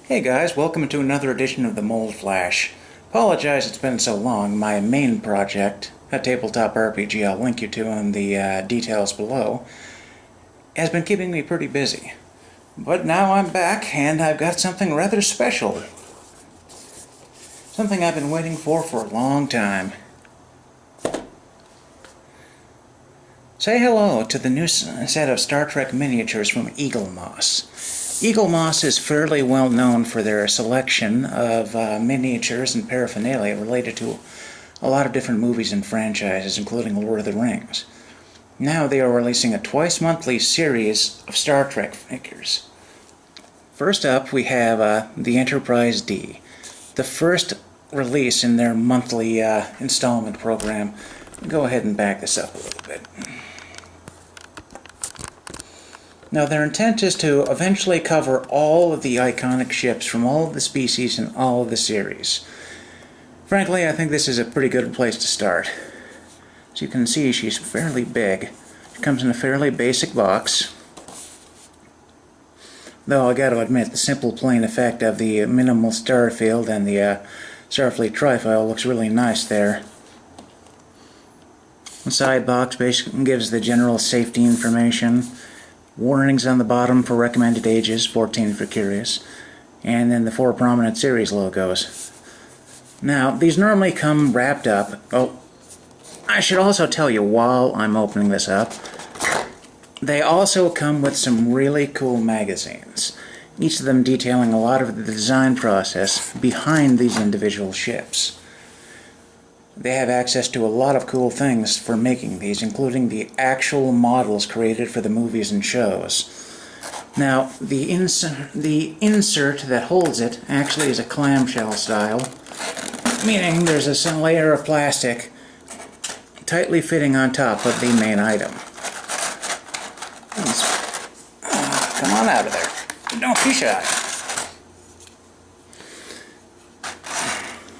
Hey guys, welcome to another edition of the Mold Flash. Apologize it's been so long. My main project, a tabletop RPG I'll link you to in the details below, has been keeping me pretty busy. But now I'm back and I've got something rather special. Something I've been waiting for a long time. Say hello to the new set of Star Trek miniatures from Eaglemoss. Eaglemoss is fairly well known for their selection of miniatures and paraphernalia related to a lot of different movies and franchises, including Lord of the Rings. Now they are releasing a twice-monthly series of Star Trek figures. First up, we have the Enterprise D, the first release in their monthly installment program. Go ahead and back this up a little bit. Now their intent is to eventually cover all of the iconic ships from all of the species and all of the series. Frankly, I think this is a pretty good place to start. As you can see, she's fairly big. She comes in a fairly basic box. Though I gotta admit, the simple plain effect of the minimal star field and the Starfleet trifile looks really nice there. The side box basically gives the general safety information. Warnings on the bottom for recommended ages, 14 for curious, and then the 4 prominent series logos. Now, these normally come wrapped up. Oh, I should also tell you while I'm opening this up, they also come with some really cool magazines, each of them detailing a lot of the design process behind these individual ships. They have access to a lot of cool things for making these, including the actual models created for the movies and shows. Now, the insert that holds it actually is a clamshell style, meaning there's a layer of plastic tightly fitting on top of the main item. Come on out of there. Don't be shy.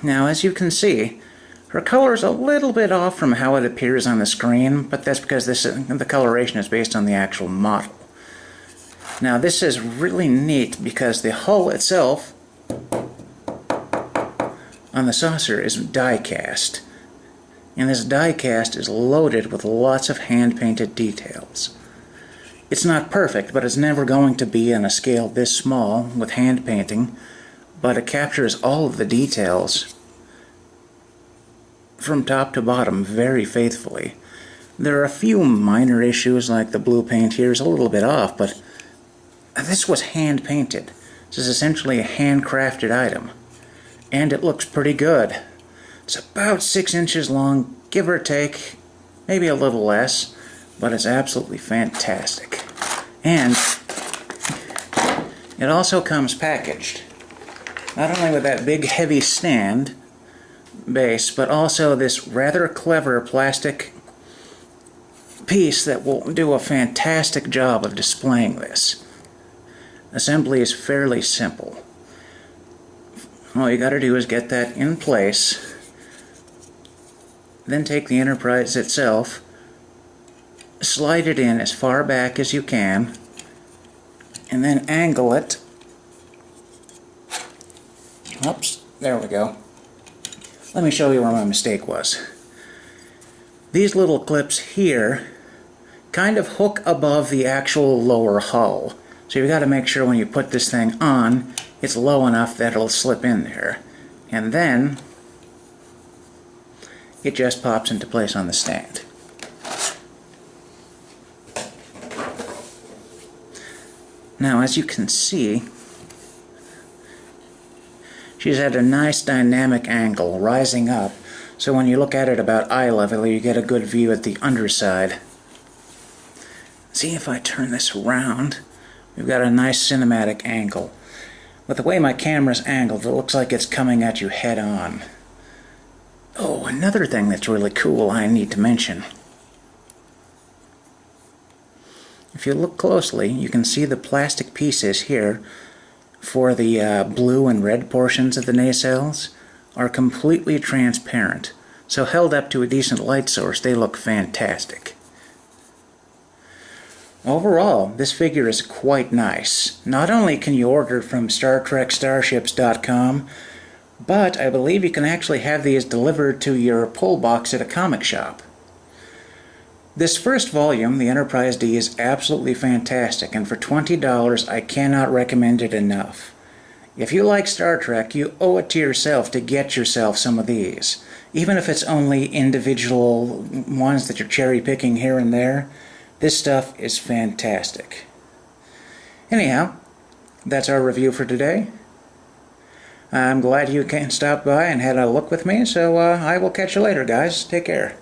Now, as you can see, her color is a little bit off from how it appears on the screen, but that's because the coloration is based on the actual model. Now this is really neat because the hull itself on the saucer is die-cast. And this die-cast is loaded with lots of hand-painted details. It's not perfect, but it's never going to be on a scale this small with hand painting, but it captures all of the details from top to bottom very faithfully. There are a few minor issues, like the blue paint here is a little bit off, but this was hand painted. This is essentially a handcrafted item, and it looks pretty good. It's about 6 inches long, give or take, maybe a little less, but it's absolutely fantastic. And it also comes packaged, not only with that big heavy stand base, but also this rather clever plastic piece that will do a fantastic job of displaying this. Assembly is fairly simple. All you gotta do is get that in place, then take the Enterprise itself, slide it in as far back as you can, and then angle it. Oops, there we go. Let me show you where my mistake was. These little clips here kind of hook above the actual lower hull. So you've got to make sure when you put this thing on, it's low enough that it'll slip in there. And then it just pops into place on the stand. Now, as you can see, she's at a nice dynamic angle, rising up, so when you look at it about eye level, you get a good view at the underside. See, if I turn this around, we've got a nice cinematic angle. With the way my camera's angled, it looks like it's coming at you head on. Oh, another thing that's really cool I need to mention. If you look closely, you can see the plastic pieces here for the blue and red portions of the nacelles are completely transparent, so held up to a decent light source they look fantastic. Overall, this figure is quite nice. Not only can you order from StarTrekStarships.com, but I believe you can actually have these delivered to your pull box at a comic shop. This first volume, the Enterprise D, is absolutely fantastic, and for $20 I cannot recommend it enough. If you like Star Trek, you owe it to yourself to get yourself some of these. Even if it's only individual ones that you're cherry picking here and there, this stuff is fantastic. Anyhow, that's our review for today. I'm glad you can stop by and had a look with me, so I will catch you later, guys. Take care.